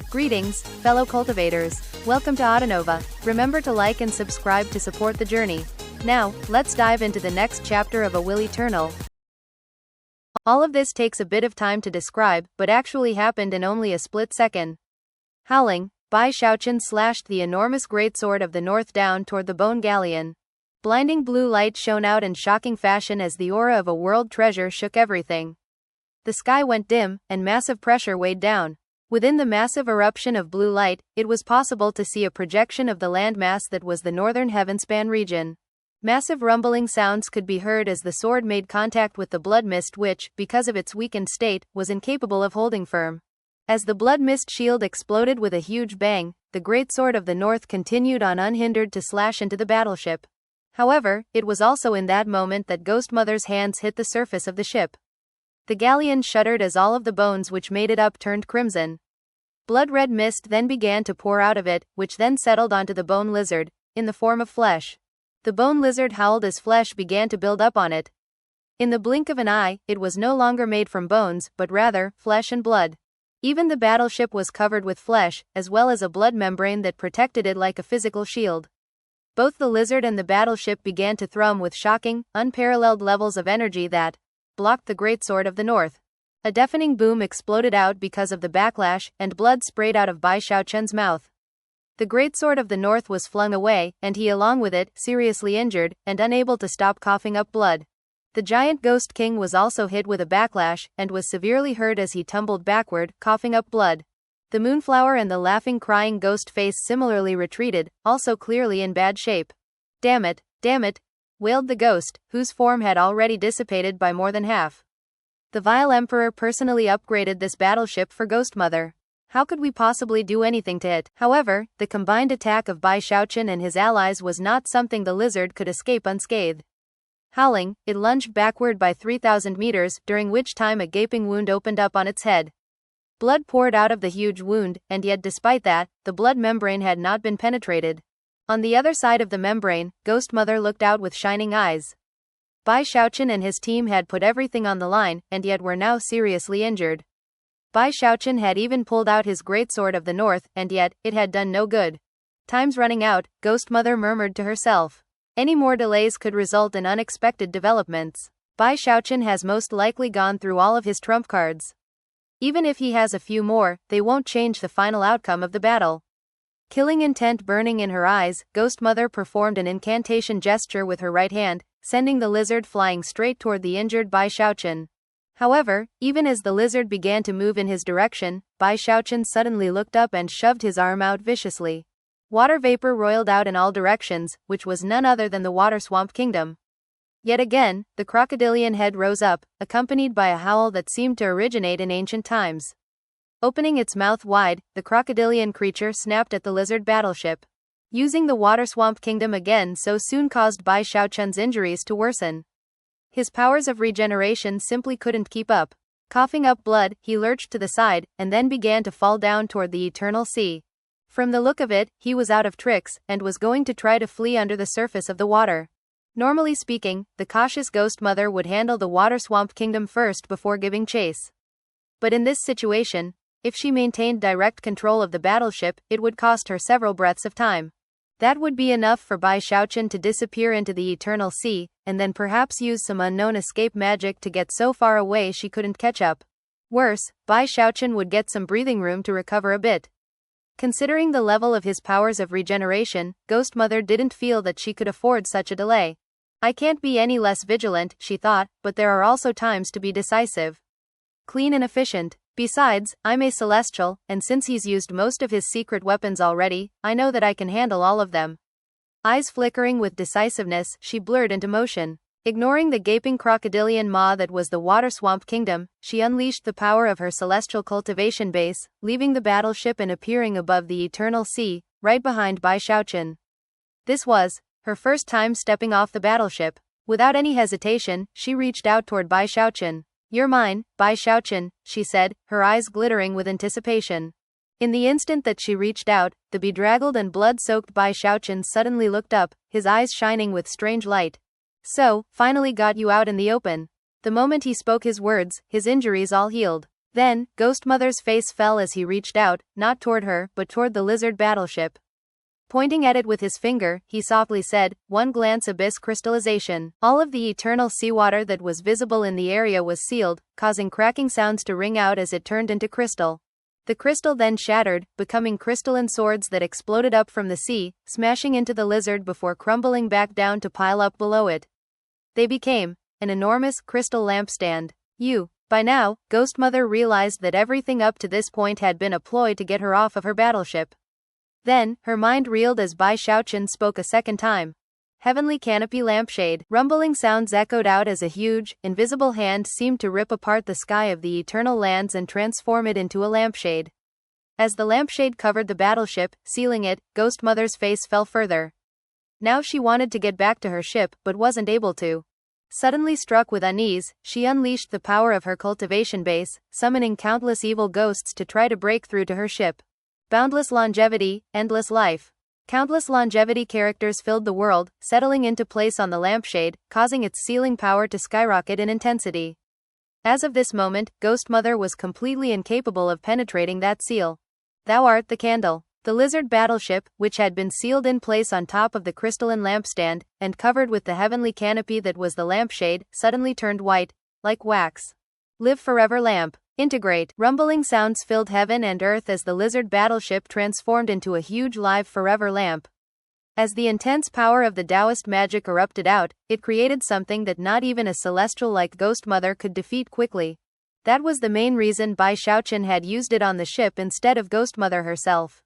Greetings, fellow cultivators. Welcome to Autonova. Remember to like and subscribe to support the journey. Now, let's dive into the next chapter of A Will Eternal. All of this takes a bit of time to describe, but actually happened in only a split second. Howling, Bai Xiaochun slashed the enormous greatsword of the north down toward the bone galleon. Blinding blue light shone out in shocking fashion as the aura of a world treasure shook everything. The sky went dim, and massive pressure weighed down. Within the massive eruption of blue light, it was possible to see a projection of the landmass that was the northern heavenspan region. Massive rumbling sounds could be heard as the sword made contact with the blood mist which, because of its weakened state, was incapable of holding firm. As the blood mist shield exploded with a huge bang, the greatsword of the north continued on unhindered to slash into the battleship. However, it was also in that moment that Ghost Mother's hands hit the surface of the ship. The galleon shuddered as all of the bones which made it up turned crimson. Blood-red mist then began to pour out of it, which then settled onto the bone lizard, in the form of flesh. The bone lizard howled as flesh began to build up on it. In the blink of an eye, it was no longer made from bones, but rather, flesh and blood. Even the battleship was covered with flesh, as well as a blood membrane that protected it like a physical shield. Both the lizard and the battleship began to thrum with shocking, unparalleled levels of energy that blocked the greatsword of the north. A deafening boom exploded out because of the backlash, and blood sprayed out of Bai Xiaochun's mouth. The greatsword of the north was flung away, and he along with it, seriously injured, and unable to stop coughing up blood. The giant Ghost King was also hit with a backlash, and was severely hurt as he tumbled backward, coughing up blood. The Moonflower and the laughing crying ghost face similarly retreated, also clearly in bad shape. Damn it, wailed the ghost, whose form had already dissipated by more than half. The vile emperor personally upgraded this battleship for Ghost Mother. How could we possibly do anything to it? However, the combined attack of Bai Xiaochun and his allies was not something the lizard could escape unscathed. Howling, it lunged backward by 3,000 meters, during which time a gaping wound opened up on its head. Blood poured out of the huge wound, and yet despite that, the blood membrane had not been penetrated. On the other side of the membrane, Ghost Mother looked out with shining eyes. Bai Xiaochun and his team had put everything on the line, and yet were now seriously injured. Bai Xiaochun had even pulled out his greatsword of the north, and yet, it had done no good. Time's running out, Ghost Mother murmured to herself. Any more delays could result in unexpected developments. Bai Xiaochun has most likely gone through all of his trump cards. Even if he has a few more, they won't change the final outcome of the battle. Killing intent burning in her eyes, Ghost Mother performed an incantation gesture with her right hand, sending the lizard flying straight toward the injured Bai Xiaochun. However, even as the lizard began to move in his direction, Bai Xiaochun suddenly looked up and shoved his arm out viciously. Water vapor roiled out in all directions, which was none other than the Water Swamp Kingdom. Yet again, the crocodilian head rose up, accompanied by a howl that seemed to originate in ancient times. Opening its mouth wide, the crocodilian creature snapped at the lizard battleship. Using the Water Swamp Kingdom again so soon caused Bai Xiaochun's injuries to worsen. His powers of regeneration simply couldn't keep up. Coughing up blood, he lurched to the side, and then began to fall down toward the eternal sea. From the look of it, he was out of tricks, and was going to try to flee under the surface of the water. Normally speaking, the cautious Ghost Mother would handle the Water Swamp Kingdom first before giving chase. But in this situation, if she maintained direct control of the battleship, it would cost her several breaths of time. That would be enough for Bai Xiaochun to disappear into the eternal sea, and then perhaps use some unknown escape magic to get so far away she couldn't catch up. Worse, Bai Xiaochun would get some breathing room to recover a bit. Considering the level of his powers of regeneration, Ghost Mother didn't feel that she could afford such a delay. I can't be any less vigilant, she thought, but there are also times to be decisive. Clean and efficient. Besides, I'm a celestial, and since he's used most of his secret weapons already, I know that I can handle all of them. Eyes flickering with decisiveness, she blurred into motion. Ignoring the gaping crocodilian maw that was the Water Swamp Kingdom, she unleashed the power of her celestial cultivation base, leaving the battleship and appearing above the eternal sea, right behind Bai Xiaochun. This was her first time stepping off the battleship. Without any hesitation, she reached out toward Bai Xiaochun. "You're mine, Bai Xiaochun," she said, her eyes glittering with anticipation. In the instant that she reached out, the bedraggled and blood-soaked Bai Xiaochun suddenly looked up, his eyes shining with strange light. "So, finally got you out in the open." The moment he spoke his words, his injuries all healed. Then, Ghost Mother's face fell as he reached out, not toward her, but toward the lizard battleship. Pointing at it with his finger, he softly said, "One glance abyss crystallization." All of the eternal seawater that was visible in the area was sealed, causing cracking sounds to ring out as it turned into crystal. The crystal then shattered, becoming crystalline swords that exploded up from the sea, smashing into the lizard before crumbling back down to pile up below it. They became an enormous crystal lampstand. By now, Ghost Mother realized that everything up to this point had been a ploy to get her off of her battleship. Then, her mind reeled as Bai Xiaochun spoke a second time. Heavenly canopy lampshade. Rumbling sounds echoed out as a huge, invisible hand seemed to rip apart the sky of the eternal lands and transform it into a lampshade. As the lampshade covered the battleship, sealing it, Ghost Mother's face fell further. Now she wanted to get back to her ship, but wasn't able to. Suddenly struck with unease, she unleashed the power of her cultivation base, summoning countless evil ghosts to try to break through to her ship. Boundless longevity, endless life. Countless longevity characters filled the world, settling into place on the lampshade, causing its sealing power to skyrocket in intensity. As of this moment, Ghost Mother was completely incapable of penetrating that seal. Thou art the candle. The lizard battleship, which had been sealed in place on top of the crystalline lampstand, and covered with the heavenly canopy that was the lampshade, suddenly turned white, like wax. Live forever lamp. Integrate. Rumbling sounds filled heaven and earth as the lizard battleship transformed into a huge live forever lamp. As the intense power of the Taoist magic erupted out, it created something that not even a celestial like Ghost Mother could defeat quickly. That was the main reason Bai Xiaochun had used it on the ship instead of Ghost Mother herself.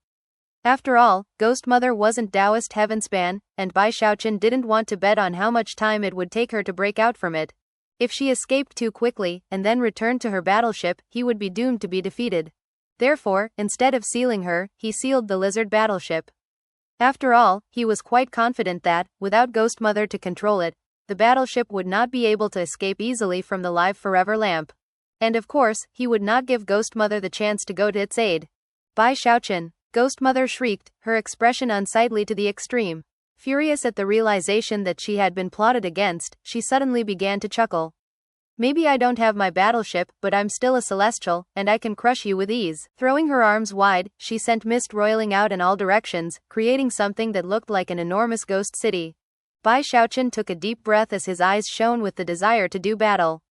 After all, Ghost Mother wasn't Taoist heavenspan, and Bai Xiaochun didn't want to bet on how much time it would take her to break out from it. If she escaped too quickly, and then returned to her battleship, he would be doomed to be defeated. Therefore, instead of sealing her, he sealed the lizard battleship. After all, he was quite confident that, without Ghost Mother to control it, the battleship would not be able to escape easily from the live forever lamp. And of course, he would not give Ghost Mother the chance to go to its aid. Bai Xiaochun. Ghost Mother shrieked, her expression unsightly to the extreme. Furious at the realization that she had been plotted against, she suddenly began to chuckle. Maybe I don't have my battleship, but I'm still a celestial, and I can crush you with ease. Throwing her arms wide, she sent mist roiling out in all directions, creating something that looked like an enormous ghost city. Bai Xiaochun took a deep breath as his eyes shone with the desire to do battle.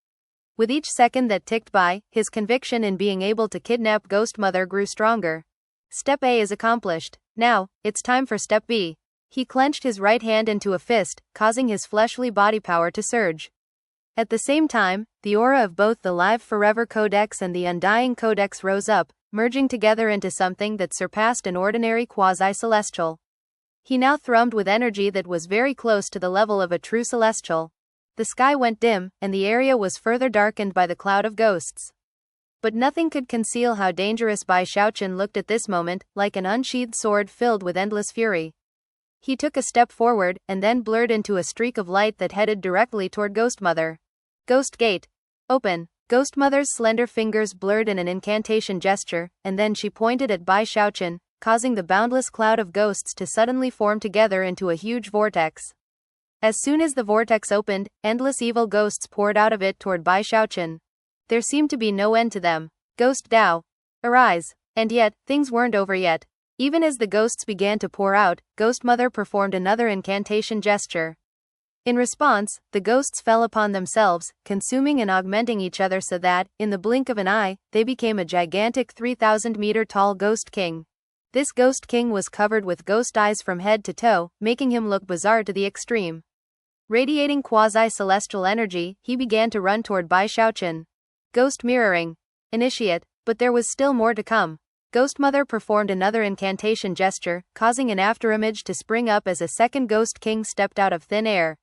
With each second that ticked by, his conviction in being able to kidnap Ghost Mother grew stronger. Step A is accomplished. Now, it's time for Step B. He clenched his right hand into a fist, causing his fleshly body power to surge. At the same time, the aura of both the Live Forever Codex and the Undying Codex rose up, merging together into something that surpassed an ordinary quasi-celestial. He now thrummed with energy that was very close to the level of a true celestial. The sky went dim, and the area was further darkened by the cloud of ghosts. But nothing could conceal how dangerous Bai Xiaochun looked at this moment, like an unsheathed sword filled with endless fury. He took a step forward, and then blurred into a streak of light that headed directly toward Ghost Mother. Ghost Gate. Open. Ghost Mother's slender fingers blurred in an incantation gesture, and then she pointed at Bai Xiaochun, causing the boundless cloud of ghosts to suddenly form together into a huge vortex. As soon as the vortex opened, endless evil ghosts poured out of it toward Bai Xiaochun. There seemed to be no end to them. Ghost Dao. Arise. And yet, things weren't over yet. Even as the ghosts began to pour out, Ghost Mother performed another incantation gesture. In response, the ghosts fell upon themselves, consuming and augmenting each other so that, in the blink of an eye, they became a gigantic 3,000-meter-tall Ghost King. This Ghost King was covered with ghost eyes from head to toe, making him look bizarre to the extreme. Radiating quasi-celestial energy, he began to run toward Bai Xiaochun. Ghost Mirroring. Initiate. But there was still more to come. Ghost Mother performed another incantation gesture, causing an afterimage to spring up as a second Ghost King stepped out of thin air.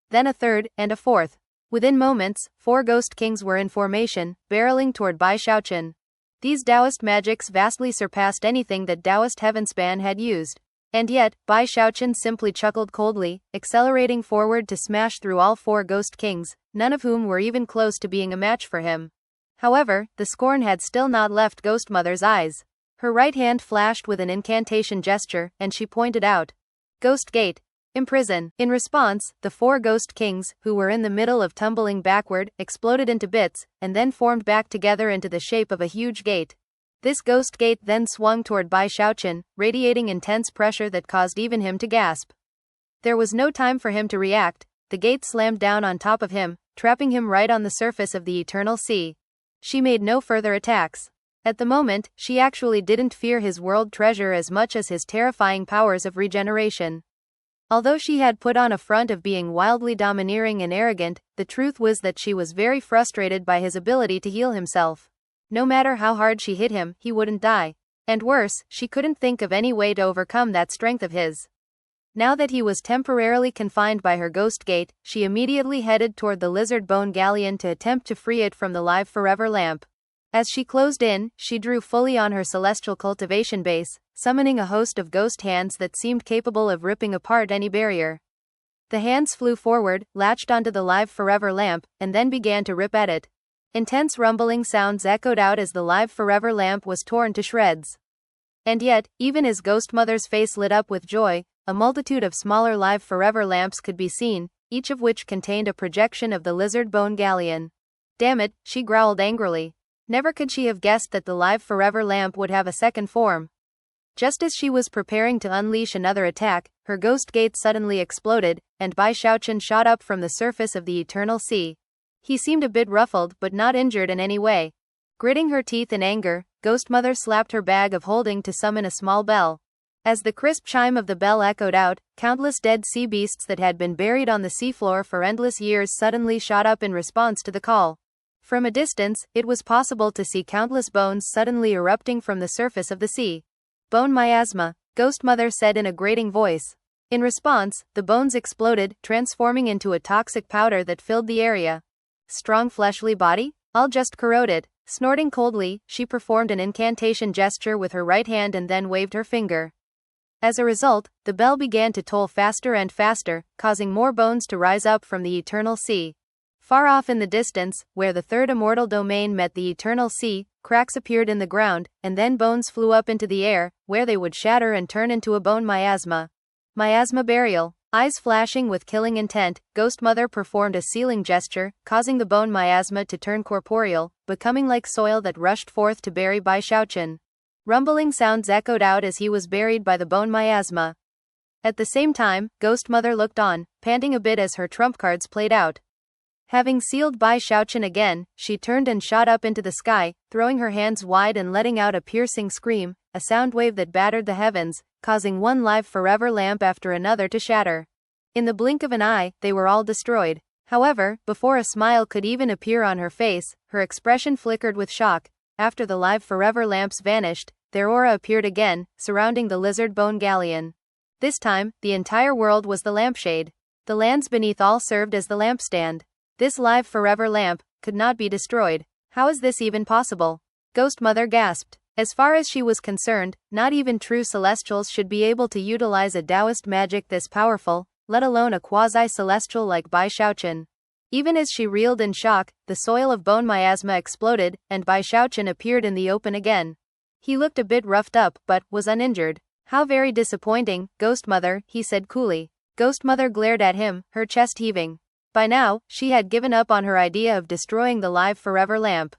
Then a third, and a fourth. Within moments, 4 Ghost Kings were in formation, barreling toward Bai Xiaochun. These Taoist magics vastly surpassed anything that Taoist heavenspan had used. And yet, Bai Xiaochun simply chuckled coldly, accelerating forward to smash through all 4 Ghost Kings, none of whom were even close to being a match for him. However, the scorn had still not left Ghost Mother's eyes. Her right hand flashed with an incantation gesture, and she pointed out. Ghost Gate. Imprison. In response, the 4 ghost kings, who were in the middle of tumbling backward, exploded into bits, and then formed back together into the shape of a huge gate. This ghost gate then swung toward Bai Xiaochun, radiating intense pressure that caused even him to gasp. There was no time for him to react. The gate slammed down on top of him, trapping him right on the surface of the eternal sea. She made no further attacks. At the moment, she actually didn't fear his world treasure as much as his terrifying powers of regeneration. Although she had put on a front of being wildly domineering and arrogant, the truth was that she was very frustrated by his ability to heal himself. No matter how hard she hit him, he wouldn't die. And worse, she couldn't think of any way to overcome that strength of his. Now that he was temporarily confined by her ghost gate, she immediately headed toward the lizard bone galleon to attempt to free it from the live forever lamp. As she closed in, she drew fully on her celestial cultivation base, summoning a host of ghost hands that seemed capable of ripping apart any barrier. The hands flew forward, latched onto the live forever lamp, and then began to rip at it. Intense rumbling sounds echoed out as the live forever lamp was torn to shreds. And yet, even as Ghost Mother's face lit up with joy, a multitude of smaller live forever lamps could be seen, each of which contained a projection of the lizard bone galleon. Damn it, she growled angrily. Never could she have guessed that the live forever lamp would have a second form. Just as she was preparing to unleash another attack, her ghost gate suddenly exploded, and Bai Xiaochun shot up from the surface of the eternal sea. He seemed a bit ruffled but not injured in any way. Gritting her teeth in anger, Ghost Mother slapped her bag of holding to summon a small bell. As the crisp chime of the bell echoed out, countless dead sea beasts that had been buried on the seafloor for endless years suddenly shot up in response to the call. From a distance, it was possible to see countless bones suddenly erupting from the surface of the sea. Bone miasma, Ghost Mother said in a grating voice. In response, the bones exploded, transforming into a toxic powder that filled the area. Strong fleshly body? I'll just corrode it. Snorting coldly, she performed an incantation gesture with her right hand and then waved her finger. As a result, the bell began to toll faster and faster, causing more bones to rise up from the eternal sea. Far off in the distance, where the 3rd immortal domain met the eternal sea, cracks appeared in the ground, and then bones flew up into the air, where they would shatter and turn into a bone miasma. Miasma burial. Eyes flashing with killing intent, Ghost Mother performed a sealing gesture, causing the bone miasma to turn corporeal, becoming like soil that rushed forth to bury Bai Xiaochun. Rumbling sounds echoed out as he was buried by the bone miasma. At the same time, Ghost Mother looked on, panting a bit as her trump cards played out. Having sealed Bai Xiaochun again, she turned and shot up into the sky, throwing her hands wide and letting out a piercing scream, a sound wave that battered the heavens, causing one live forever lamp after another to shatter. In the blink of an eye, they were all destroyed. However, before a smile could even appear on her face, her expression flickered with shock. After the live forever lamps vanished, their aura appeared again, surrounding the lizard bone galleon. This time, the entire world was the lampshade. The lands beneath all served as the lampstand. This live forever lamp could not be destroyed. How is this even possible? Ghost Mother gasped. As far as she was concerned, not even true celestials should be able to utilize a Taoist magic this powerful, let alone a quasi-celestial like Bai Xiaochun. Even as she reeled in shock, the soil of bone miasma exploded, and Bai Xiaochun appeared in the open again. He looked a bit roughed up, but was uninjured. How very disappointing, Ghost Mother, he said coolly. Ghost Mother glared at him, her chest heaving. By now, she had given up on her idea of destroying the live forever lamp.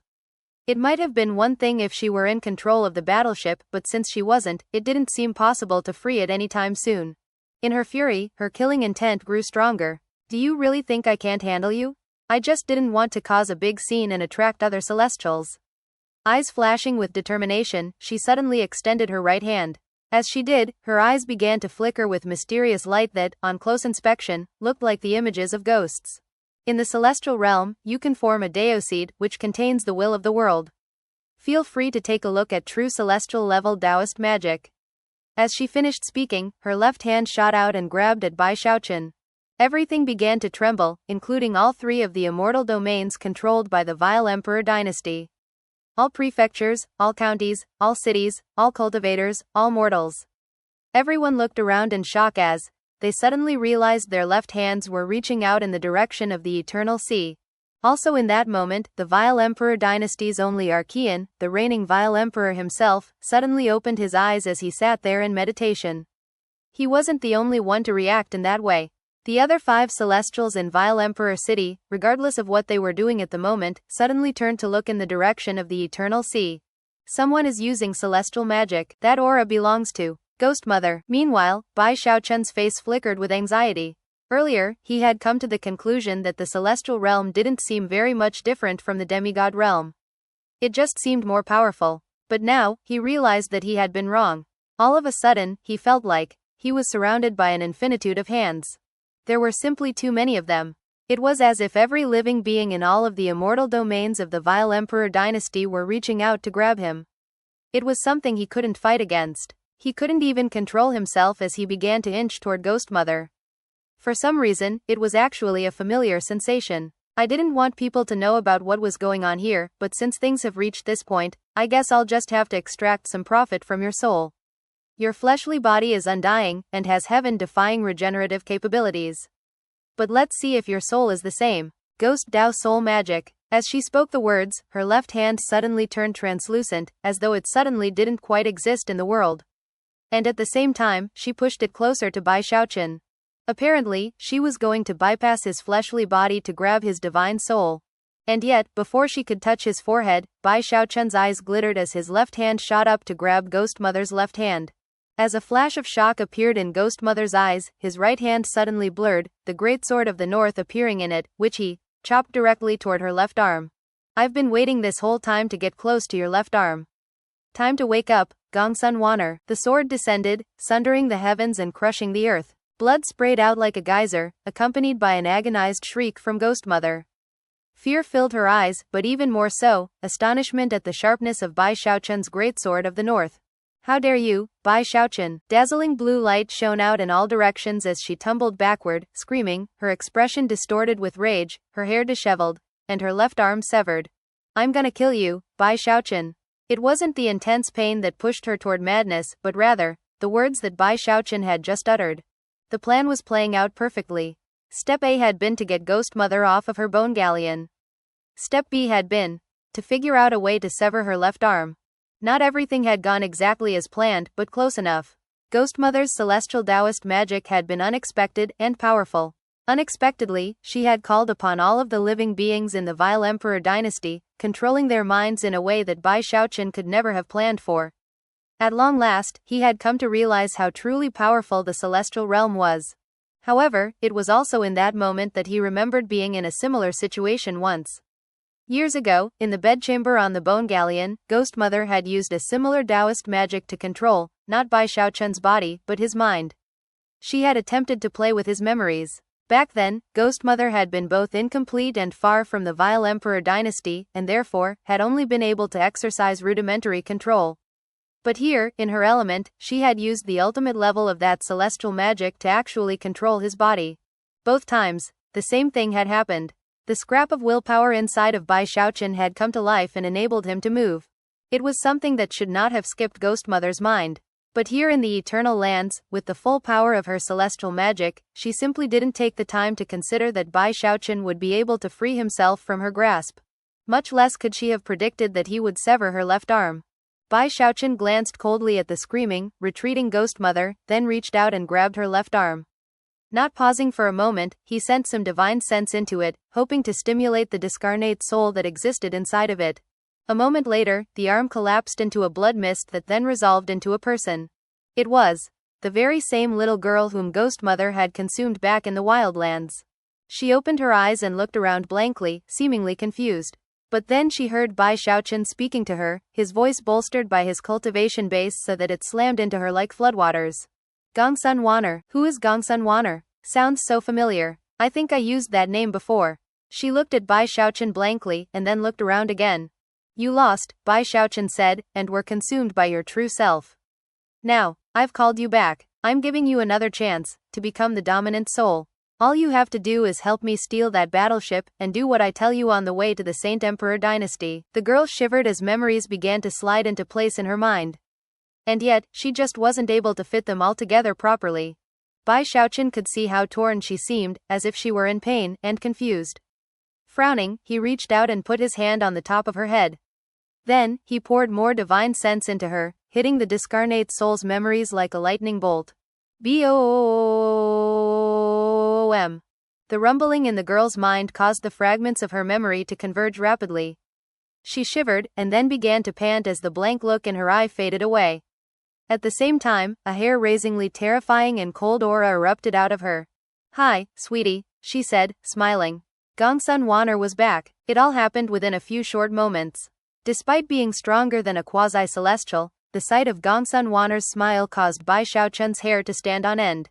It might have been one thing if she were in control of the battleship, but since she wasn't, it didn't seem possible to free it anytime soon. In her fury, her killing intent grew stronger. Do you really think I can't handle you? I just didn't want to cause a big scene and attract other celestials. Eyes flashing with determination, she suddenly extended her right hand. As she did, her eyes began to flicker with mysterious light that, on close inspection, looked like the images of ghosts. In the celestial realm, you can form a Daoseed, which contains the will of the world. Feel free to take a look at true celestial level Taoist magic. As she finished speaking, her left hand shot out and grabbed at Bai Xiaochun. Everything began to tremble, including all 3 of the immortal domains controlled by the Vile Emperor dynasty. All prefectures, all counties, all cities, all cultivators, all mortals. Everyone looked around in shock as they suddenly realized their left hands were reaching out in the direction of the eternal sea. Also in that moment, the Vile Emperor dynasty's only Archean, the reigning Vile Emperor himself, suddenly opened his eyes as he sat there in meditation. He wasn't the only one to react in that way. The other 5 Celestials in Vile Emperor City, regardless of what they were doing at the moment, suddenly turned to look in the direction of the Eternal Sea. Someone is using celestial magic. That aura belongs to Ghost Mother. Meanwhile, Bai Xiaochun's face flickered with anxiety. Earlier, he had come to the conclusion that the celestial realm didn't seem very much different from the demigod realm. It just seemed more powerful. But now, he realized that he had been wrong. All of a sudden, he felt like he was surrounded by an infinitude of hands. There were simply too many of them. It was as if every living being in all of the immortal domains of the Vile Emperor dynasty were reaching out to grab him. It was something he couldn't fight against. He couldn't even control himself as he began to inch toward Ghost Mother. For some reason, it was actually a familiar sensation. I didn't want people to know about what was going on here, but since things have reached this point, I guess I'll just have to extract some profit from your soul. Your fleshly body is undying, and has heaven-defying regenerative capabilities. But let's see if your soul is the same. Ghost Dao Soul Magic. As she spoke the words, her left hand suddenly turned translucent, as though it suddenly didn't quite exist in the world. And at the same time, she pushed it closer to Bai Xiaochun. Apparently, she was going to bypass his fleshly body to grab his divine soul. And yet, before she could touch his forehead, Bai Xiaochun's eyes glittered as his left hand shot up to grab Ghost Mother's left hand. As a flash of shock appeared in Ghost Mother's eyes, his right hand suddenly blurred, the great sword of the north appearing in it, which he chopped directly toward her left arm. I've been waiting this whole time to get close to your left arm. Time to wake up, Gongsun Wanner. The sword descended, sundering the heavens and crushing the earth. Blood sprayed out like a geyser, accompanied by an agonized shriek from Ghost Mother. Fear filled her eyes, but even more so, astonishment at the sharpness of Bai Xiaochun's greatsword of the north. How dare you, Bai Xiaochun? Dazzling blue light shone out in all directions as she tumbled backward, screaming, her expression distorted with rage, her hair disheveled, and her left arm severed. I'm gonna kill you, Bai Xiaochun. It wasn't the intense pain that pushed her toward madness, but rather, the words that Bai Xiaochun had just uttered. The plan was playing out perfectly. Step A had been to get Ghost Mother off of her bone galleon. Step B had been to figure out a way to sever her left arm. Not everything had gone exactly as planned, but close enough. Ghost Mother's celestial Taoist magic had been unexpected and powerful. Unexpectedly, she had called upon all of the living beings in the Vile Emperor dynasty, controlling their minds in a way that Bai Xiaochun could never have planned for. At long last, he had come to realize how truly powerful the celestial realm was. However, it was also in that moment that he remembered being in a similar situation once. Years ago, in the bedchamber on the Bone Galleon, Ghost Mother had used a similar Taoist magic to control, not Bai Xiaochun's body, but his mind. She had attempted to play with his memories. Back then, Ghost Mother had been both incomplete and far from the Vile Emperor dynasty, and therefore, had only been able to exercise rudimentary control. But here, in her element, she had used the ultimate level of that celestial magic to actually control his body. Both times, the same thing had happened. The scrap of willpower inside of Bai Xiaochun had come to life and enabled him to move. It was something that should not have skipped Ghost Mother's mind. But here in the Eternal Lands, with the full power of her celestial magic, she simply didn't take the time to consider that Bai Xiaochun would be able to free himself from her grasp. Much less could she have predicted that he would sever her left arm. Bai Xiaochun glanced coldly at the screaming, retreating Ghost Mother, then reached out and grabbed her left arm. Not pausing for a moment, he sent some divine sense into it, hoping to stimulate the discarnate soul that existed inside of it. A moment later, the arm collapsed into a blood mist that then resolved into a person. It was the very same little girl whom Ghost Mother had consumed back in the wildlands. She opened her eyes and looked around blankly, seemingly confused. But then she heard Bai Xiaochun speaking to her, his voice bolstered by his cultivation base so that it slammed into her like floodwaters. Gongsun Wanner. Who is Gongsun Wanner? Sounds so familiar. I think I used that name before. She looked at Bai Xiaochun blankly, and then looked around again. You lost, Bai Xiaochun said, and were consumed by your true self. Now, I've called you back. I'm giving you another chance to become the dominant soul. All you have to do is help me steal that battleship, and do what I tell you on the way to the Saint Emperor dynasty. The girl shivered as memories began to slide into place in her mind. And yet, she just wasn't able to fit them all together properly. Bai Xiaochun could see how torn she seemed, as if she were in pain, and confused. Frowning, he reached out and put his hand on the top of her head. Then, he poured more divine sense into her, hitting the discarnate soul's memories like a lightning bolt. Boom. The rumbling in the girl's mind caused the fragments of her memory to converge rapidly. She shivered, and then began to pant as the blank look in her eye faded away. At the same time, a hair-raisingly terrifying and cold aura erupted out of her. "Hi, sweetie," she said, smiling. Gongsun Wanner was back. It all happened within a few short moments. Despite being stronger than a quasi-celestial, the sight of Gongsun Wanner's smile caused Bai Xiaochun's hair to stand on end.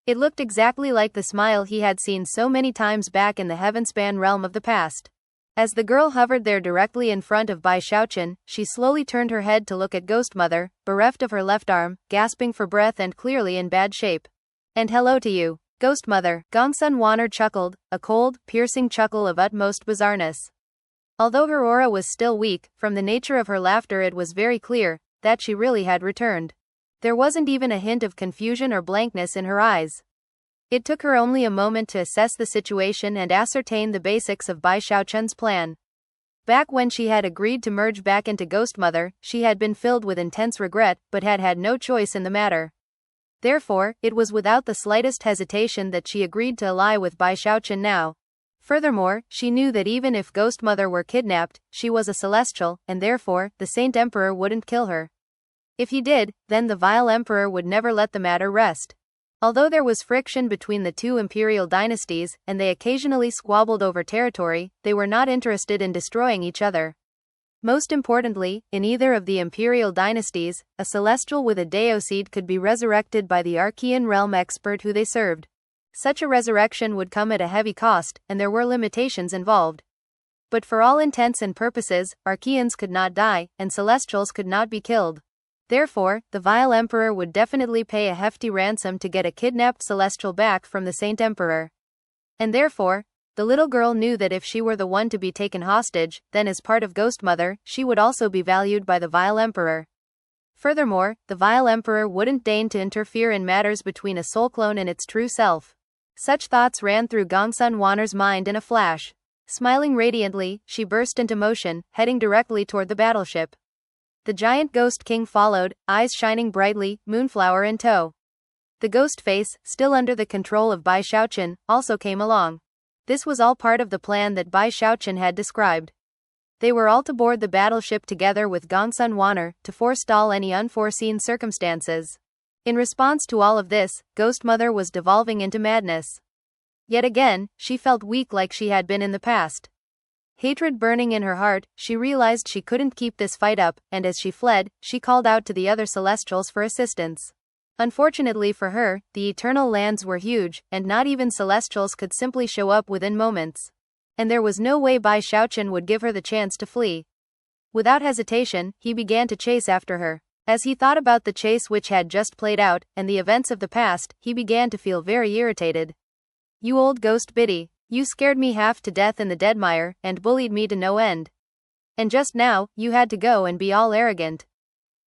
It looked exactly like the smile he had seen so many times back in the heavenspan realm of the past. As the girl hovered there directly in front of Bai Xiaochun, she slowly turned her head to look at Ghost Mother, bereft of her left arm, gasping for breath and clearly in bad shape. "And hello to you, Ghost Mother," Gongsun Wanner chuckled, a cold, piercing chuckle of utmost bizarreness. Although her aura was still weak, from the nature of her laughter it was very clear that she really had returned. There wasn't even a hint of confusion or blankness in her eyes. It took her only a moment to assess the situation and ascertain the basics of Bai Xiaochun's plan. Back when she had agreed to merge back into Ghost Mother, she had been filled with intense regret, but had had no choice in the matter. Therefore, it was without the slightest hesitation that she agreed to ally with Bai Xiaochun now. Furthermore, she knew that even if Ghost Mother were kidnapped, she was a celestial, and therefore, the Saint Emperor wouldn't kill her. If he did, then the vile Emperor would never let the matter rest. Although there was friction between the two imperial dynasties, and they occasionally squabbled over territory, they were not interested in destroying each other. Most importantly, in either of the imperial dynasties, a celestial with a Deoseed could be resurrected by the Archean realm expert who they served. Such a resurrection would come at a heavy cost, and there were limitations involved. But for all intents and purposes, Archeans could not die, and celestials could not be killed. Therefore, the vile Emperor would definitely pay a hefty ransom to get a kidnapped celestial back from the Saint Emperor. And therefore, the little girl knew that if she were the one to be taken hostage, then as part of Ghost Mother, she would also be valued by the vile Emperor. Furthermore, the vile Emperor wouldn't deign to interfere in matters between a soul clone and its true self. Such thoughts ran through Gongsun Wanner's mind in a flash. Smiling radiantly, she burst into motion, heading directly toward the battleship. The giant Ghost King followed, eyes shining brightly, Moonflower in tow. The ghost face, still under the control of Bai Xiaochun, also came along. This was all part of the plan that Bai Xiaochun had described. They were all to board the battleship together with Gongsun Wanner, to forestall any unforeseen circumstances. In response to all of this, Ghost Mother was devolving into madness. Yet again, she felt weak like she had been in the past. Hatred burning in her heart, she realized she couldn't keep this fight up, and as she fled, she called out to the other Celestials for assistance. Unfortunately for her, the Eternal Lands were huge, and not even Celestials could simply show up within moments. And there was no way Bai Xiaochun would give her the chance to flee. Without hesitation, he began to chase after her. As he thought about the chase which had just played out, and the events of the past, he began to feel very irritated. "You old ghost biddy. You scared me half to death in the Deadmire, and bullied me to no end. And just now, you had to go and be all arrogant.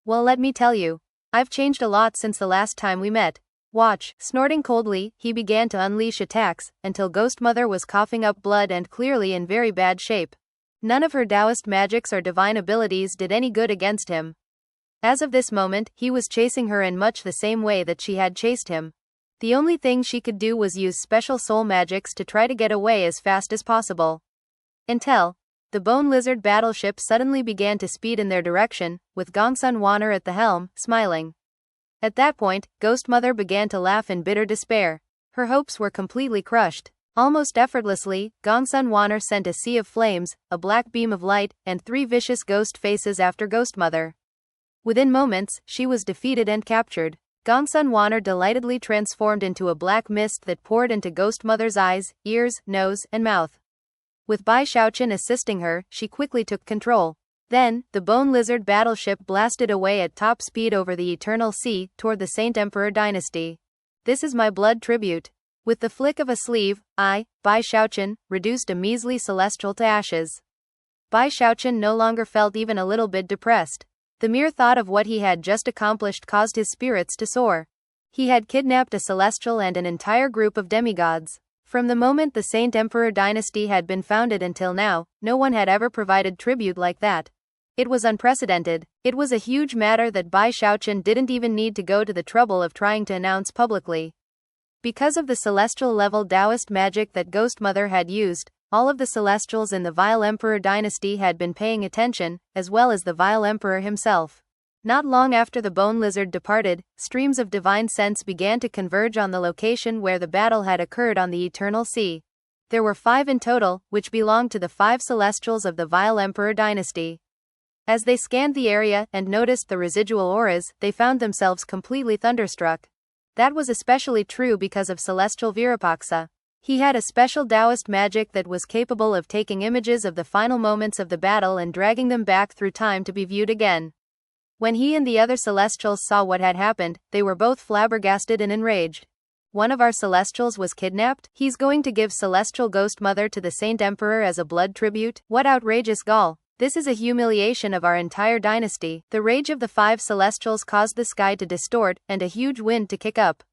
Well, let me tell you. I've changed a lot since the last time we met. Watch." Snorting coldly, he began to unleash attacks, until Ghost Mother was coughing up blood and clearly in very bad shape. None of her Taoist magics or divine abilities did any good against him. As of this moment, he was chasing her in much the same way that she had chased him. The only thing she could do was use special soul magics to try to get away as fast as possible. Until the Bone Lizard battleship suddenly began to speed in their direction, with Gongsun Wanner at the helm, smiling. At that point, Ghost Mother began to laugh in bitter despair. Her hopes were completely crushed. Almost effortlessly, Gongsun Wanner sent a sea of flames, a black beam of light, and 3 vicious ghost faces after Ghost Mother. Within moments, she was defeated and captured. Gongsun Wanner delightedly transformed into a black mist that poured into Ghost Mother's eyes, ears, nose, and mouth. With Bai Xiaochun assisting her, she quickly took control. Then, the Bone Lizard battleship blasted away at top speed over the Eternal Sea, toward the Saint Emperor dynasty. "This is my blood tribute." With the flick of a sleeve, Bai Xiaochun, reduced a measly celestial to ashes. Bai Xiaochun no longer felt even a little bit depressed. The mere thought of what he had just accomplished caused his spirits to soar. He had kidnapped a celestial and an entire group of demigods. From the moment the Saint Emperor dynasty had been founded until now, no one had ever provided tribute like that. It was unprecedented. It was a huge matter that Bai Xiaochun didn't even need to go to the trouble of trying to announce publicly. Because of the celestial-level Taoist magic that Ghost Mother had used, all of the Celestials in the Vile Emperor dynasty had been paying attention, as well as the Vile Emperor himself. Not long after the Bone Lizard departed, streams of divine sense began to converge on the location where the battle had occurred on the Eternal Sea. There were 5 in total, which belonged to the 5 Celestials of the Vile Emperor dynasty. As they scanned the area and noticed the residual auras, they found themselves completely thunderstruck. That was especially true because of Celestial Virupaksha. He had a special Taoist magic that was capable of taking images of the final moments of the battle and dragging them back through time to be viewed again. When he and the other Celestials saw what had happened, they were both flabbergasted and enraged. One of our Celestials was kidnapped? He's going to give Celestial Ghost Mother to the Saint Emperor as a blood tribute? What outrageous gall! This is a humiliation of our entire dynasty. The rage of the 5 Celestials caused the sky to distort, and a huge wind to kick up.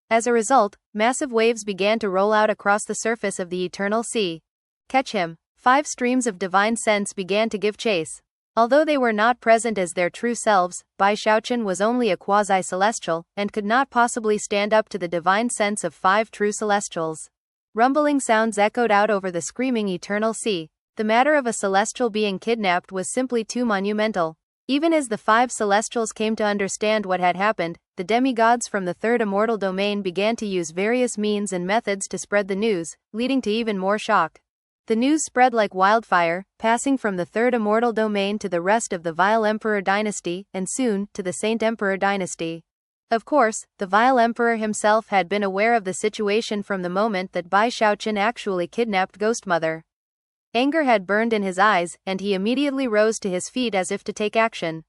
As a result, massive waves began to roll out across the surface of the Eternal Sea. Catch him! 5 streams of divine sense began to give chase. Although they were not present as their true selves, Bai Xiaochun was only a quasi-celestial, and could not possibly stand up to the divine sense of 5 true celestials. Rumbling sounds echoed out over the screaming Eternal Sea. The matter of a celestial being kidnapped was simply too monumental. Even as the 5 celestials came to understand what had happened, the demigods from the 3rd immortal domain began to use various means and methods to spread the news, leading to even more shock. The news spread like wildfire, passing from the 3rd immortal domain to the rest of the Vile Emperor dynasty, and soon, to the Saint Emperor dynasty. Of course, the Vile Emperor himself had been aware of the situation from the moment that Bai Xiaochun actually kidnapped Ghost Mother. Anger had burned in his eyes, and he immediately rose to his feet as if to take action.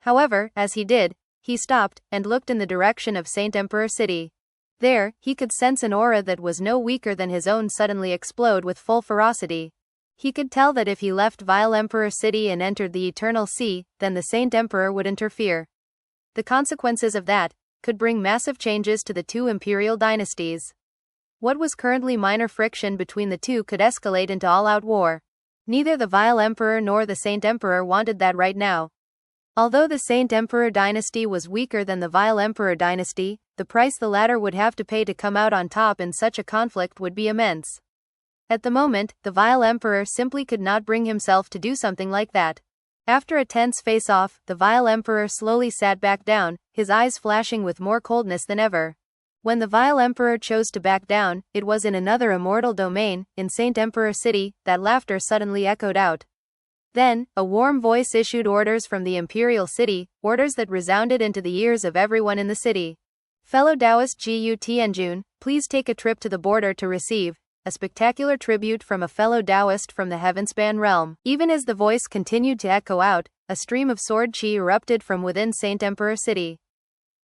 However, as he did, he stopped, and looked in the direction of Saint Emperor City. There, he could sense an aura that was no weaker than his own suddenly explode with full ferocity. He could tell that if he left Vile Emperor City and entered the Eternal Sea, then the Saint Emperor would interfere. The consequences of that could bring massive changes to the 2 imperial dynasties. What was currently minor friction between the 2 could escalate into all-out war. Neither the Vile Emperor nor the Saint Emperor wanted that right now. Although the Saint Emperor dynasty was weaker than the Vile Emperor dynasty, the price the latter would have to pay to come out on top in such a conflict would be immense. At the moment, the Vile Emperor simply could not bring himself to do something like that. After a tense face-off, the Vile Emperor slowly sat back down, his eyes flashing with more coldness than ever. When the Vile Emperor chose to back down, it was in another immortal domain, in Saint Emperor City, that laughter suddenly echoed out. Then, a warm voice issued orders from the Imperial City, orders that resounded into the ears of everyone in the city. Fellow Taoist Gu Tianjun, please take a trip to the border to receive a spectacular tribute from a fellow Taoist from the Heavenspan realm. Even as the voice continued to echo out, a stream of sword qi erupted from within Saint Emperor City.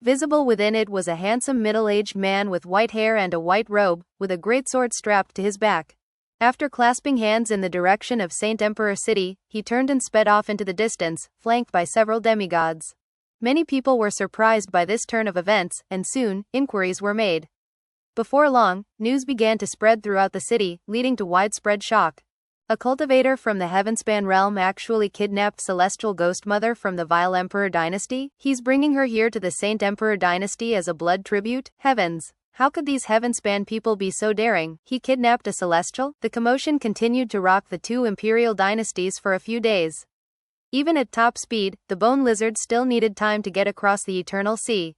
Visible within it was a handsome middle-aged man with white hair and a white robe, with a greatsword strapped to his back. After clasping hands in the direction of Saint Emperor City, he turned and sped off into the distance, flanked by several demigods. Many people were surprised by this turn of events, and soon, inquiries were made. Before long, news began to spread throughout the city, leading to widespread shock. A cultivator from the Heavenspan realm actually kidnapped Celestial Ghost Mother from the Vile Emperor dynasty? He's bringing her here to the Saint Emperor dynasty as a blood tribute? Heavens! How could these Heavenspan people be so daring? He kidnapped a Celestial? The commotion continued to rock the 2 imperial dynasties for a few days. Even at top speed, the Bone Lizard still needed time to get across the Eternal Sea.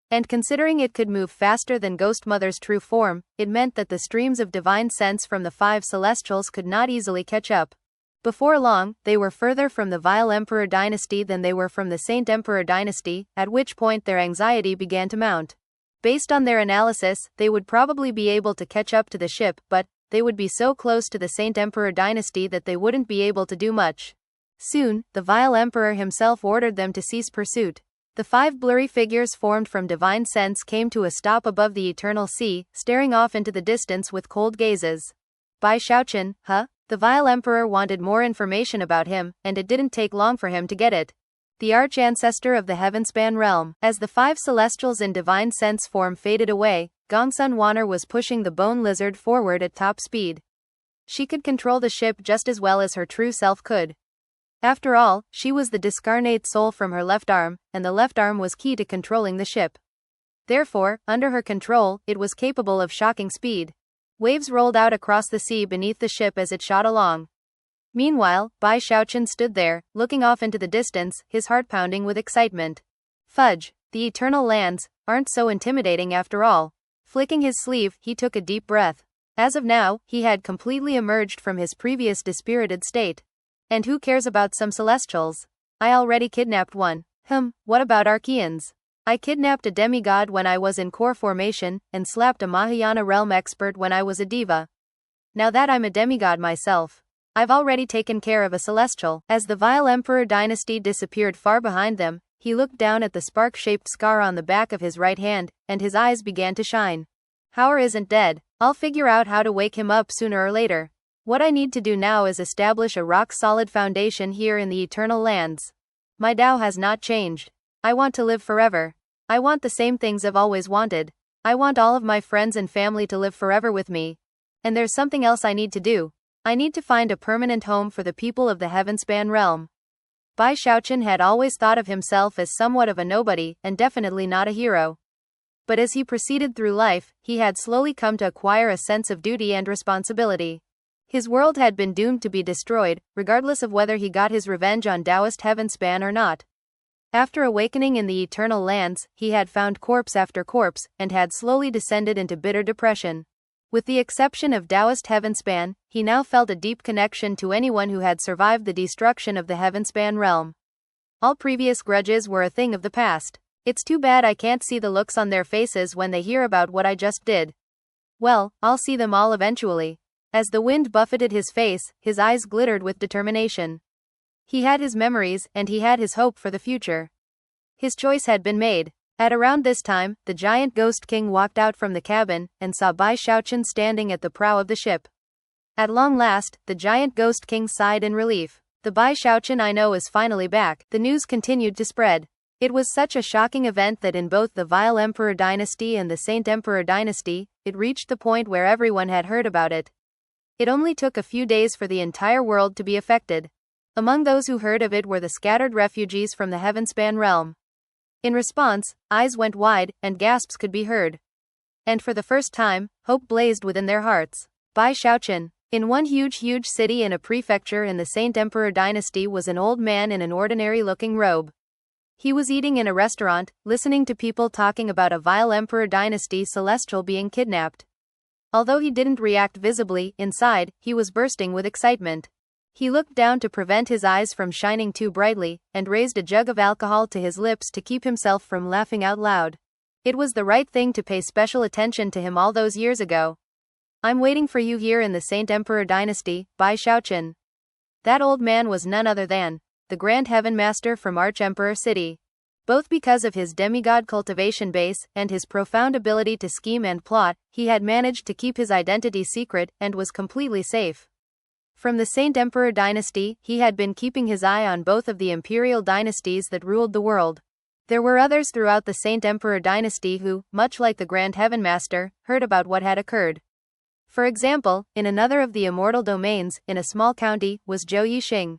And considering it could move faster than Ghost Mother's true form, it meant that the streams of divine sense from the 5 Celestials could not easily catch up. Before long, they were further from the Vile Emperor dynasty than they were from the Saint Emperor dynasty, at which point their anxiety began to mount. Based on their analysis, they would probably be able to catch up to the ship, but they would be so close to the Saint Emperor dynasty that they wouldn't be able to do much. Soon, the Vile Emperor himself ordered them to cease pursuit. The 5 blurry figures formed from divine sense came to a stop above the Eternal Sea, staring off into the distance with cold gazes. Bai Xiaochun, huh? The Vile Emperor wanted more information about him, and it didn't take long for him to get it. The arch-ancestor of the Heavenspan realm. As the 5 Celestials in divine sense form faded away, Gongsun Wanner was pushing the Bone Lizard forward at top speed. She could control the ship just as well as her true self could. After all, she was the discarnate soul from her left arm, and the left arm was key to controlling the ship. Therefore, under her control, it was capable of shocking speed. Waves rolled out across the sea beneath the ship as it shot along. Meanwhile, Bai Xiaochun stood there, looking off into the distance, his heart pounding with excitement. Fudge, the eternal lands aren't so intimidating after all. Flicking his sleeve, he took a deep breath. As of now, he had completely emerged from his previous dispirited state. And who cares about some celestials? I already kidnapped one. What about Archeans? I kidnapped a demigod when I was in core formation, and slapped a Mahayana realm expert when I was a diva. Now that I'm a demigod myself, I've already taken care of a celestial. As the vile Emperor dynasty disappeared far behind them, he looked down at the spark-shaped scar on the back of his right hand, and his eyes began to shine. Howard isn't dead. I'll figure out how to wake him up sooner or later. What I need to do now is establish a rock-solid foundation here in the eternal lands. My Tao has not changed. I want to live forever. I want the same things I've always wanted. I want all of my friends and family to live forever with me. And there's something else I need to do. I need to find a permanent home for the people of the Heavenspan realm. Bai Xiaochun had always thought of himself as somewhat of a nobody, and definitely not a hero. But as he proceeded through life, he had slowly come to acquire a sense of duty and responsibility. His world had been doomed to be destroyed, regardless of whether he got his revenge on Taoist Heavenspan or not. After awakening in the eternal lands, he had found corpse after corpse, and had slowly descended into bitter depression. With the exception of Taoist Heavenspan, he now felt a deep connection to anyone who had survived the destruction of the Heavenspan realm. All previous grudges were a thing of the past. It's too bad I can't see the looks on their faces when they hear about what I just did. Well, I'll see them all eventually. As the wind buffeted his face, his eyes glittered with determination. He had his memories, and he had his hope for the future. His choice had been made. At around this time, the giant Ghost King walked out from the cabin, and saw Bai Xiaochun standing at the prow of the ship. At long last, the giant Ghost King sighed in relief. The Bai Xiaochun I know is finally back. The news continued to spread. It was such a shocking event that in both the vile Emperor dynasty and the Saint Emperor dynasty, it reached the point where everyone had heard about it. It only took a few days for the entire world to be affected. Among those who heard of it were the scattered refugees from the Heavenspan realm. In response, eyes went wide, and gasps could be heard. And for the first time, hope blazed within their hearts. Bai Xiaochun. In one huge city in a prefecture in the Saint Emperor dynasty was an old man in an ordinary-looking robe. He was eating in a restaurant, listening to people talking about a vile Emperor dynasty celestial being kidnapped. Although he didn't react visibly, inside, he was bursting with excitement. He looked down to prevent his eyes from shining too brightly, and raised a jug of alcohol to his lips to keep himself from laughing out loud. It was the right thing to pay special attention to him all those years ago. I'm waiting for you here in the Saint Emperor dynasty, Bai Xiaochun. That old man was none other than the Grand Heaven Master from Archemperor City. Both because of his demigod cultivation base, and his profound ability to scheme and plot, he had managed to keep his identity secret, and was completely safe. From the Saint Emperor dynasty, he had been keeping his eye on both of the imperial dynasties that ruled the world. There were others throughout the Saint Emperor dynasty who, much like the Grand Heaven Master, heard about what had occurred. For example, in another of the immortal domains, in a small county, was Zhou Yixing.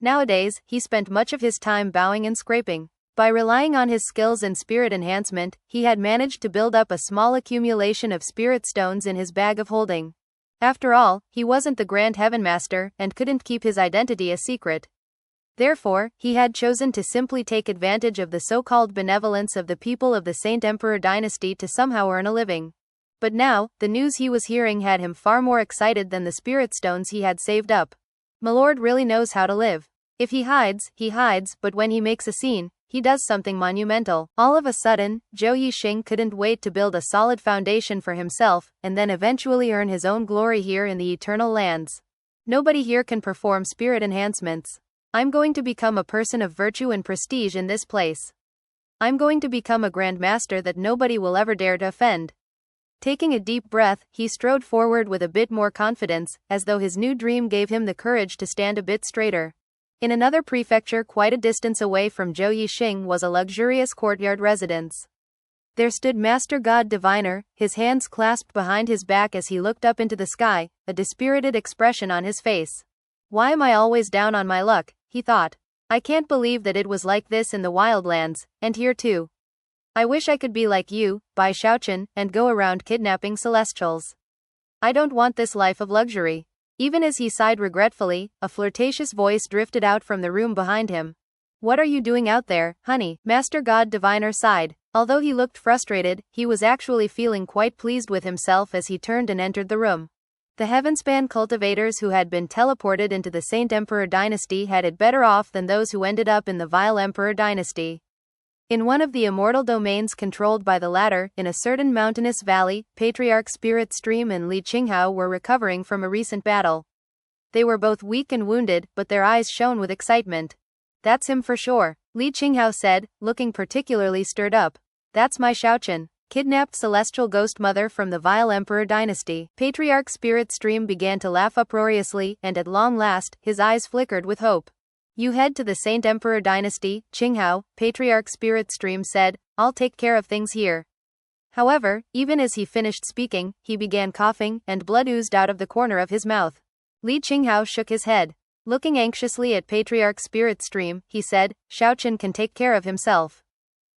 Nowadays, he spent much of his time bowing and scraping. By relying on his skills in spirit enhancement, he had managed to build up a small accumulation of spirit stones in his bag of holding. After all, he wasn't the Grand Heaven Master, and couldn't keep his identity a secret. Therefore, he had chosen to simply take advantage of the so-called benevolence of the people of the Saint Emperor dynasty to somehow earn a living. But now, the news he was hearing had him far more excited than the spirit stones he had saved up. My lord really knows how to live. If he hides, but when he makes a scene, he does something monumental. All of a sudden, Zhou Yixing couldn't wait to build a solid foundation for himself, and then eventually earn his own glory here in the eternal lands. Nobody here can perform spirit enhancements. I'm going to become a person of virtue and prestige in this place. I'm going to become a grand master that nobody will ever dare to offend. Taking a deep breath, he strode forward with a bit more confidence, as though his new dream gave him the courage to stand a bit straighter. In another prefecture quite a distance away from Zhou Yixing was a luxurious courtyard residence. There stood Master God Diviner, his hands clasped behind his back as he looked up into the sky, a dispirited expression on his face. Why am I always down on my luck? he thought. I can't believe that it was like this in the wildlands, and here too. I wish I could be like you, Bai Xiaochun, and go around kidnapping celestials. I don't want this life of luxury. Even as he sighed regretfully, a flirtatious voice drifted out from the room behind him. What are you doing out there, honey? Master God Diviner sighed. Although he looked frustrated, he was actually feeling quite pleased with himself as he turned and entered the room. The Heavenspan cultivators who had been teleported into the Saint Emperor dynasty had it better off than those who ended up in the vile Emperor dynasty. In one of the immortal domains controlled by the latter, in a certain mountainous valley, Patriarch Spirit Stream and Li Qinghao were recovering from a recent battle. They were both weak and wounded, but their eyes shone with excitement. That's him for sure, Li Qinghao said, looking particularly stirred up. That's my Xiaochun, kidnapped celestial ghost mother from the vile Emperor dynasty. Patriarch Spirit Stream began to laugh uproariously, and at long last, his eyes flickered with hope. You head to the Saint Emperor dynasty, Qinghao, Patriarch Spirit Stream said, I'll take care of things here. However, even as he finished speaking, he began coughing, and blood oozed out of the corner of his mouth. Li Qinghao shook his head. Looking anxiously at Patriarch Spirit Stream, he said, Xiaochun can take care of himself.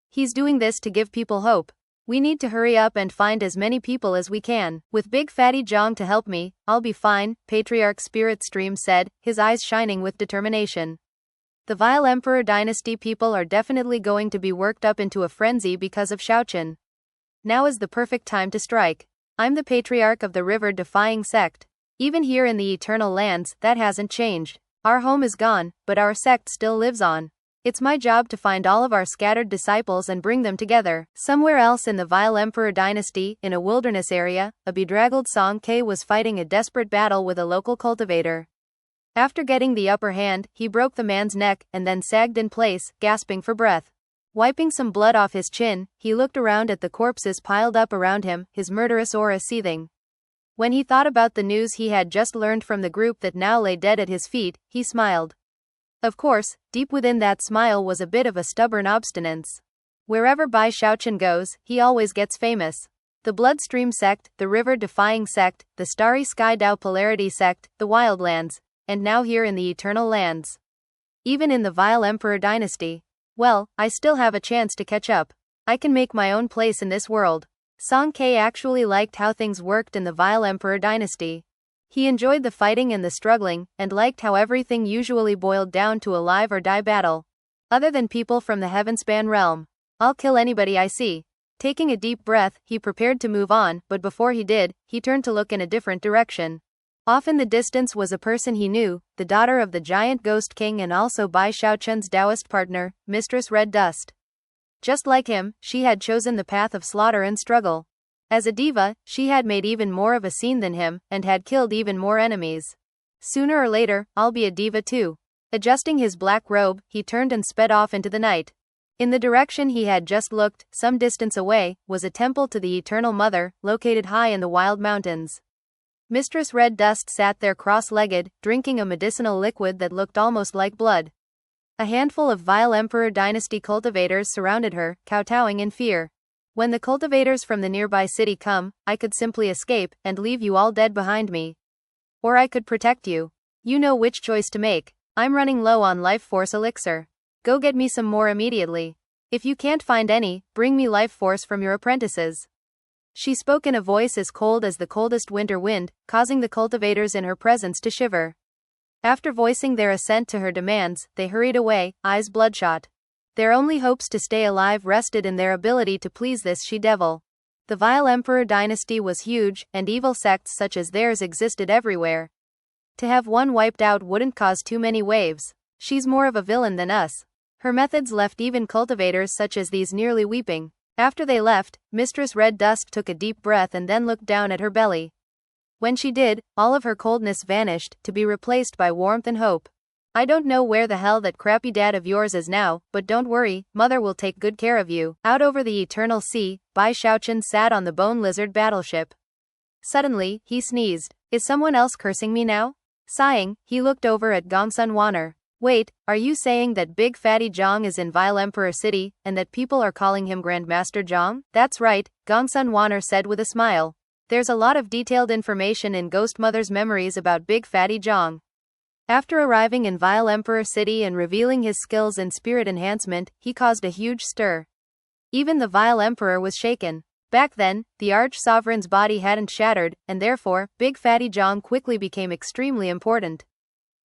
He's doing this to give people hope. We need to hurry up and find as many people as we can. With Big Fatty Zhang to help me, I'll be fine, Patriarch Spirit Stream said, his eyes shining with determination. The vile Emperor dynasty people are definitely going to be worked up into a frenzy because of Xiaochun. Now is the perfect time to strike. I'm the Patriarch of the River-defying sect. Even here in the Eternal Lands, that hasn't changed. Our home is gone, but our sect still lives on. It's my job to find all of our scattered disciples and bring them together. Somewhere else in the vile Emperor dynasty, in a wilderness area, a bedraggled Song Ke was fighting a desperate battle with a local cultivator. After getting the upper hand, he broke the man's neck, and then sagged in place, gasping for breath. Wiping some blood off his chin, he looked around at the corpses piled up around him, his murderous aura seething. When he thought about the news he had just learned from the group that now lay dead at his feet, he smiled. Of course, deep within that smile was a bit of a stubborn obstinance. Wherever Bai Xiaochun goes, he always gets famous. The Bloodstream sect, the River-defying sect, the Starry Sky Dao Polarity sect, the Wildlands, and now here in the Eternal Lands. Even in the vile Emperor dynasty. Well, I still have a chance to catch up. I can make my own place in this world. Song Ke actually liked how things worked in the vile Emperor dynasty. He enjoyed the fighting and the struggling, and liked how everything usually boiled down to a live or die battle. Other than people from the Heavenspan realm. I'll kill anybody I see. Taking a deep breath, he prepared to move on, but before he did, he turned to look in a different direction. Off in the distance was a person he knew, the daughter of the giant ghost king and also Bai Xiaochun's Taoist partner, Mistress Red Dust. Just like him, she had chosen the path of slaughter and struggle. As a diva, she had made even more of a scene than him, and had killed even more enemies. Sooner or later, I'll be a diva too. Adjusting his black robe, he turned and sped off into the night. In the direction he had just looked, some distance away, was a temple to the Eternal Mother, located high in the wild mountains. Mistress Red Dust sat there cross-legged, drinking a medicinal liquid that looked almost like blood. A handful of vile Emperor dynasty cultivators surrounded her, kowtowing in fear. When the cultivators from the nearby city come, I could simply escape, and leave you all dead behind me. Or I could protect you. You know which choice to make. I'm running low on life force elixir. Go get me some more immediately. If you can't find any, bring me life force from your apprentices. She spoke in a voice as cold as the coldest winter wind, causing the cultivators in her presence to shiver. After voicing their assent to her demands, they hurried away, eyes bloodshot. Their only hopes to stay alive rested in their ability to please this she-devil. The vile Emperor dynasty was huge, and evil sects such as theirs existed everywhere. To have one wiped out wouldn't cause too many waves. She's more of a villain than us. Her methods left even cultivators such as these nearly weeping. After they left, Mistress Red Dust took a deep breath and then looked down at her belly. When she did, all of her coldness vanished, to be replaced by warmth and hope. I don't know where the hell that crappy dad of yours is now, but don't worry, Mother will take good care of you. Out over the eternal sea, Bai Xiaochun sat on the bone lizard battleship. Suddenly, he sneezed. Is someone else cursing me now? Sighing, he looked over at Gongsun Wanner. Wait, are you saying that Big Fatty Zhang is in Vile Emperor City, and that people are calling him Grandmaster Zhang? That's right, Gongsun Wanner said with a smile. There's a lot of detailed information in Ghost Mother's memories about Big Fatty Zhang. After arriving in Vile Emperor City and revealing his skills in spirit enhancement, he caused a huge stir. Even the Vile Emperor was shaken. Back then, the Arch-Sovereign's body hadn't shattered, and therefore, Big Fatty Zhang quickly became extremely important.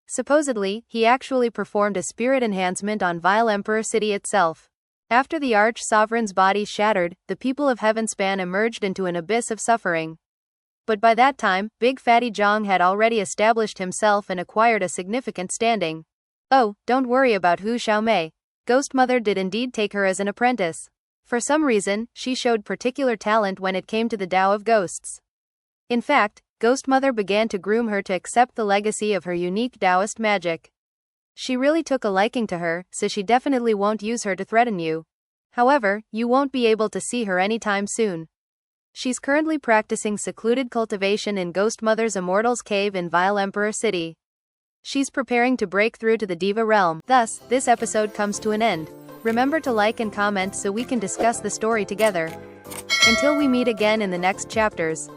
Supposedly, he actually performed a spirit enhancement on Vile Emperor City itself. After the Arch-Sovereign's body shattered, the people of Heavenspan emerged into an abyss of suffering. But by that time, Big Fatty Zhang had already established himself and acquired a significant standing. Oh, don't worry about Hu Xiaomei. Ghost Mother did indeed take her as an apprentice. For some reason, she showed particular talent when it came to the Tao of Ghosts. In fact, Ghost Mother began to groom her to accept the legacy of her unique Taoist magic. She really took a liking to her, so she definitely won't use her to threaten you. However, you won't be able to see her anytime soon. She's currently practicing secluded cultivation in Ghost Mother's Immortals Cave in Vile Emperor City. She's preparing to break through to the Diva realm. Thus, this episode comes to an end. Remember to like and comment so we can discuss the story together. Until we meet again in the next chapters.